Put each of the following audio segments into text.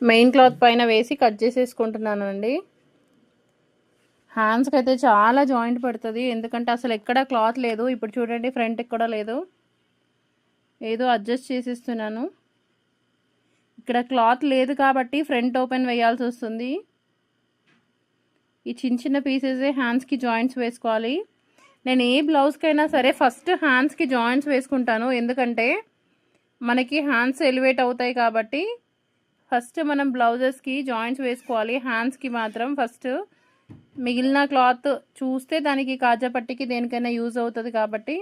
Main cloth పైన వేసి cut చేసేసుకుంటున్నానండి. హ్యాండ్స్కి అయితే చాలా జాయింట్ పడుతుంది, ఎందుకంటే అసలు ఎక్కడ క్లాత్ లేదు. ఇప్పుడు చూడండి, ఫ్రంట్కి కూడా లేదు, ఏదో అడ్జస్ట్ చేసేస్తున్నాను. ఇక్కడ క్లాత్ లేదు కాబట్టి ఫ్రంట్ ఓపెన్ వేయాల్సి వస్తుంది. ఈ చిన్న చిన్న పీసెసే హ్యాండ్స్కి జాయింట్స్ వేసుకోవాలి. నేను ఏ బ్లౌజ్కైనా సరే ఫస్ట్ హ్యాండ్స్కి జాయింట్స్ వేసుకుంటాను, ఎందుకంటే మనకి హ్యాండ్స్ ఎలివేట్ అవుతాయి కాబట్టి ఫస్ట్ మనం బ్లౌజెస్కి జాయింట్స్ వేసుకోవాలి. హ్యాండ్స్కి మాత్రం ఫస్ట్ మిగిలిన క్లాత్ చూస్తే దానికి కాజాపట్టికి దేనికైనా యూజ్ అవుతుంది కాబట్టి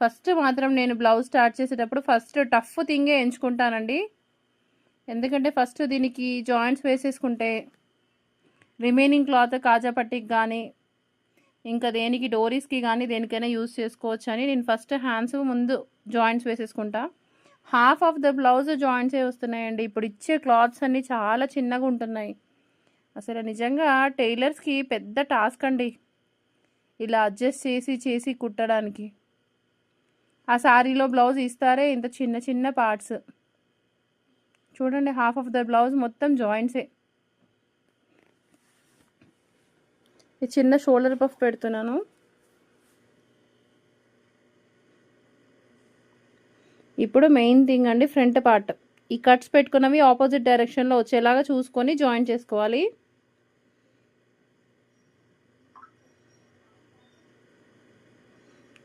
ఫస్ట్ మాత్రం నేను బ్లౌజ్ స్టార్ట్ చేసేటప్పుడు ఫస్ట్ టఫ్ థింగే ఎంచుకుంటానండి. ఎందుకంటే ఫస్ట్ దీనికి జాయింట్స్ వేసేసుకుంటే రిమైనింగ్ క్లాత్ కాజాపట్టికి కానీ ఇంకా దేనికి డోరీస్కి కానీ దేనికైనా యూజ్ చేసుకోవచ్చు అని నేను ఫస్ట్ హ్యాండ్స్ ముందు జాయింట్స్ వేసేసుకుంటా. హాఫ్ ఆఫ్ ద బ్లౌజ్ జాయింట్సే వస్తున్నాయండి. ఇప్పుడు ఇచ్చే క్లాత్స్ అన్నీ చాలా చిన్నగా ఉంటున్నాయి. అసలు నిజంగా టైలర్స్కి పెద్ద టాస్క్ అండి ఇలా అడ్జస్ట్ చేసి కుట్టడానికి. ఆ శారీలో బ్లౌజ్ ఇస్తారే ఇంత చిన్న చిన్న పార్ట్స్. చూడండి, హాఫ్ ఆఫ్ ద బ్లౌజ్ మొత్తం జాయింట్సే. ఈ చిన్న షోల్డర్ పఫ్ పెడుతున్నాను. ఇప్పుడు మెయిన్ థింగ్ అండి, ఫ్రంట్ పార్ట్. ఈ కట్స్ పెట్టుకున్నవి ఆపోజిట్ డైరెక్షన్లో వచ్చేలాగా చూసుకొని జాయిన్ చేసుకోవాలి.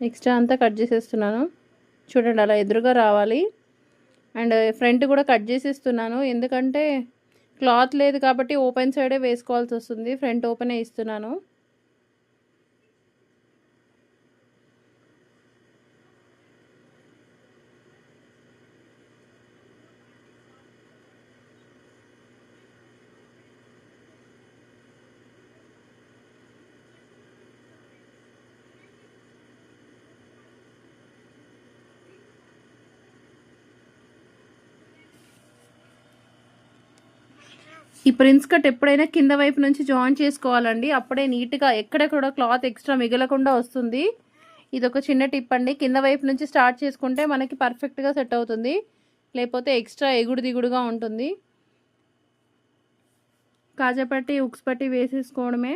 ఎక్స్ట్రా అంతా కట్ చేసేస్తున్నాను. చూడండి, అలా ఎదురుగా రావాలి. అండ్ ఫ్రంట్ కూడా కట్ చేసేస్తున్నాను, ఎందుకంటే క్లాత్ లేదు కాబట్టి ఓపెన్ సైడే వేసుకోవాల్సి వస్తుంది. ఫ్రంట్ ఓపెనే ఇస్తున్నాను. ఈ ప్రిన్స్ కట్ ఎప్పుడైనా కింద వైపు నుంచి జాయిన్ చేసుకోవాలండి, అప్పుడే నీట్గా ఎక్కడ కూడా క్లాత్ ఎక్స్ట్రా మిగలకుండా వస్తుంది. ఇది ఒక చిన్న టిప్ అండి. కింద వైపు నుంచి స్టార్ట్ చేసుకుంటే మనకి పర్ఫెక్ట్గా సెట్ అవుతుంది, లేకపోతే ఎక్స్ట్రా ఎగుడు దిగుడుగా ఉంటుంది. కాజాపట్టి ఉక్స్ పట్టి వేసేసుకోవడమే.